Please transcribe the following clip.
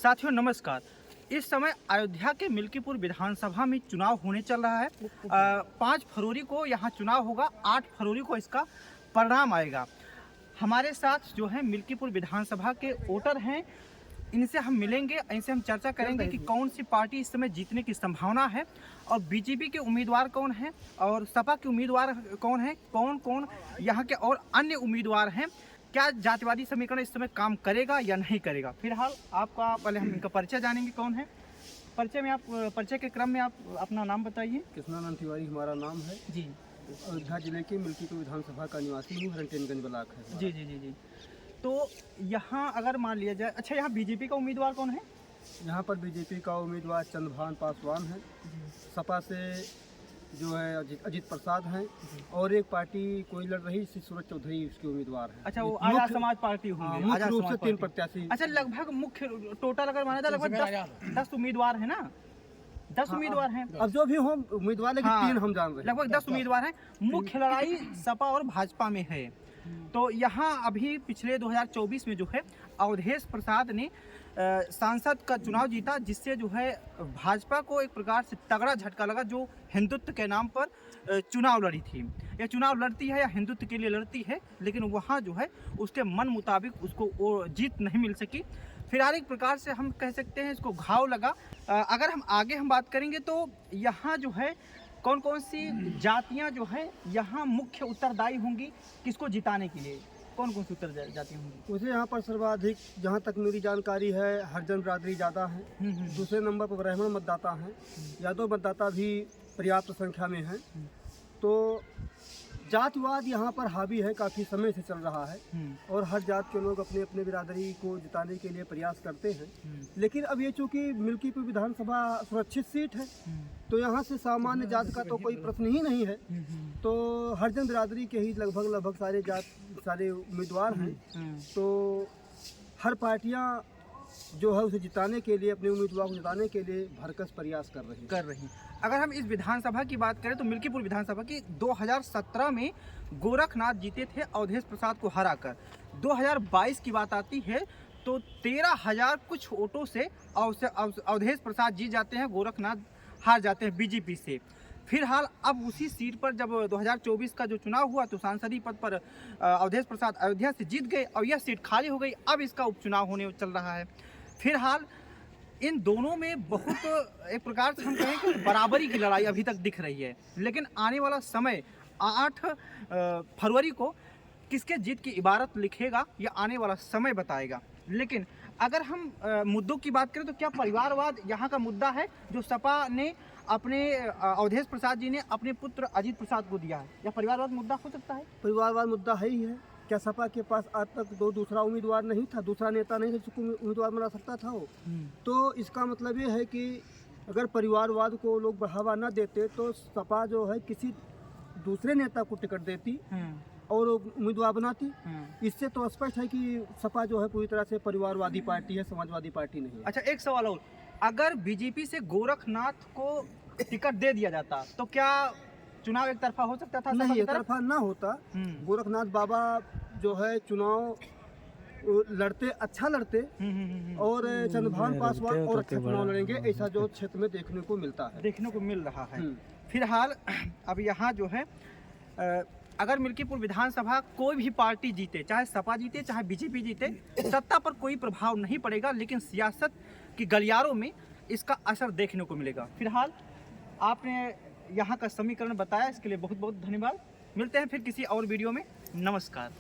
साथियों नमस्कार। इस समय अयोध्या के मिल्कीपुर विधानसभा में चुनाव होने चल रहा है। 5 फरवरी को यहाँ चुनाव होगा, 8 फरवरी को इसका परिणाम आएगा। हमारे साथ जो है मिल्कीपुर विधानसभा के वोटर हैं, इनसे हम मिलेंगे, इनसे हम चर्चा करेंगे कि कौन सी पार्टी इस समय जीतने की संभावना है और बीजेपी के उम्मीदवार कौन हैं और सपा के उम्मीदवार कौन हैं, कौन कौन यहाँ के और अन्य उम्मीदवार हैं, क्या जातिवादी समीकरण इस समय काम करेगा या नहीं करेगा। फिलहाल आपका पहले हम इनका परिचय जानेंगे कौन है। परिचय के क्रम में आप अपना नाम बताइए। कृष्णानंद तिवारी हमारा नाम है जी। अयोध्या जिले के मिल्कीपुर विधानसभा का निवासी हूँ, हरनटेनगंज ब्लॉक है। जी जी जी जी। तो यहाँ अगर मान लिया जाए, अच्छा यहाँ बीजेपी का उम्मीदवार कौन है? यहाँ पर बीजेपी का उम्मीदवार चंद्रभान पासवान है, सपा से जो है अजित प्रसाद हैं, और एक पार्टी कोई लड़ रही सूरज चौधरी उसके उम्मीदवार हैं। अच्छा, वो आजाद समाज पार्टी होंगे। मुख्य रूप से 3 प्रत्याशी। अच्छा, लगभग मुख्य टोटल अगर माना जाए लगभग 10 उम्मीदवार है ना, 10 उम्मीदवार हैं। अब जो भी हो उम्मीदवार, लेकिन 3 हम जान रहे हैं, लगभग 10 उम्मीदवार हैं। मुख्य लड़ाई सपा और भाजपा में है। तो यहाँ अभी पिछले 2024 में जो है अवधेश प्रसाद ने सांसद का चुनाव जीता, जिससे जो है भाजपा को एक प्रकार से तगड़ा झटका लगा, जो हिंदुत्व के नाम पर चुनाव लड़ी थी। यह चुनाव लड़ती है या हिंदुत्व के लिए लड़ती है, लेकिन वहाँ जो है उसके मन मुताबिक उसको वो जीत नहीं मिल सकी। फिलहाल एक प्रकार से हम कह सकते हैं इसको घाव लगा। अगर हम आगे बात करेंगे तो यहाँ जो है कौन कौन सी जातियाँ जो है यहाँ मुख्य उत्तरदायी होंगी किसको जिताने के लिए, कौन कौन सी उत्तर जाती होंगी? मुझे यहाँ पर सर्वाधिक जहाँ तक मेरी जानकारी है हरिजन बिरादरी ज़्यादा है। दूसरे नंबर पर ब्राह्मण मतदाता हैं, यादव मतदाता भी पर्याप्त संख्या में हैं। तो जातिवाद यहाँ पर हावी है, काफ़ी समय से चल रहा है, और हर जात के लोग अपने अपने बिरादरी को जिताने के लिए प्रयास करते हैं। लेकिन अब ये चूँकि मिल्कीपुर विधानसभा सुरक्षित सीट है, तो यहाँ से सामान्य जात का तो कोई प्रश्न ही नहीं है। तो हरिजन बिरादरी के ही लगभग सारे उम्मीदवार हैं। तो हर पार्टियाँ जो है उसे जिताने के लिए, अपने उम्मीदवार को जिताने के लिए भरकस प्रयास कर रही। अगर हम इस विधानसभा की बात करें तो मिल्कीपुर विधानसभा की 2017 में गोरखनाथ जीते थे अवधेश प्रसाद को हराकर। 2022 की बात आती है तो 13,000 कुछ वोटों से अवधेश प्रसाद जीत जाते हैं, गोरखनाथ हार जाते हैं बीजेपी से। फिलहाल अब उसी सीट पर जब 2024 का जो चुनाव हुआ तो सांसदीय पद पर अवधेश प्रसाद अयोध्या से जीत गए और यह सीट खाली हो गई। अब इसका उपचुनाव होने चल रहा है। फिलहाल इन दोनों में बहुत एक प्रकार से हम कहें कि बराबरी की लड़ाई अभी तक दिख रही है, लेकिन आने वाला समय 8 फरवरी को किसके जीत की इबारत लिखेगा यह आने वाला समय बताएगा। लेकिन अगर हम मुद्दों की बात करें तो क्या परिवारवाद यहाँ का मुद्दा है जो सपा ने अपने अवधेश प्रसाद जी ने अपने पुत्र अजित प्रसाद को दिया है, या परिवारवाद मुद्दा हो सकता है? परिवारवाद मुद्दा है ही है। क्या सपा के पास आज तक दूसरा उम्मीदवार नहीं था, दूसरा नेता नहीं था जिसको उम्मीदवार बना सकता था वो? तो इसका मतलब ये है कि अगर परिवारवाद को लोग बढ़ावा न देते तो सपा जो है किसी दूसरे नेता को टिकट देती और उम्मीदवार बनाती। इससे तो स्पष्ट है कि सपा जो है पूरी तरह से परिवारवादी पार्टी है, समाजवादी पार्टी नहीं है। अच्छा, एक सवाल और, अगर बीजेपी से गोरखनाथ को टिकट दे दिया जाता तो क्या चुनाव एक तरफा हो सकता था? नहीं, एक तरफा ना होता। गोरखनाथ बाबा जो है चुनाव लड़ते, अच्छा लड़ते, और चंद्रभान पासवान और अच्छा चुनाव लड़ेंगे, ऐसा जो क्षेत्र में देखने को मिल रहा है। फिलहाल अब यहाँ जो है अगर मिल्कीपुर विधानसभा कोई भी पार्टी जीते, चाहे सपा जीते चाहे बीजेपी जीते, सत्ता पर कोई प्रभाव नहीं पड़ेगा, लेकिन सियासत की गलियारों में इसका असर देखने को मिलेगा। फिलहाल आपने यहाँ का समीकरण बताया, इसके लिए बहुत बहुत धन्यवाद। मिलते हैं फिर किसी और वीडियो में। नमस्कार।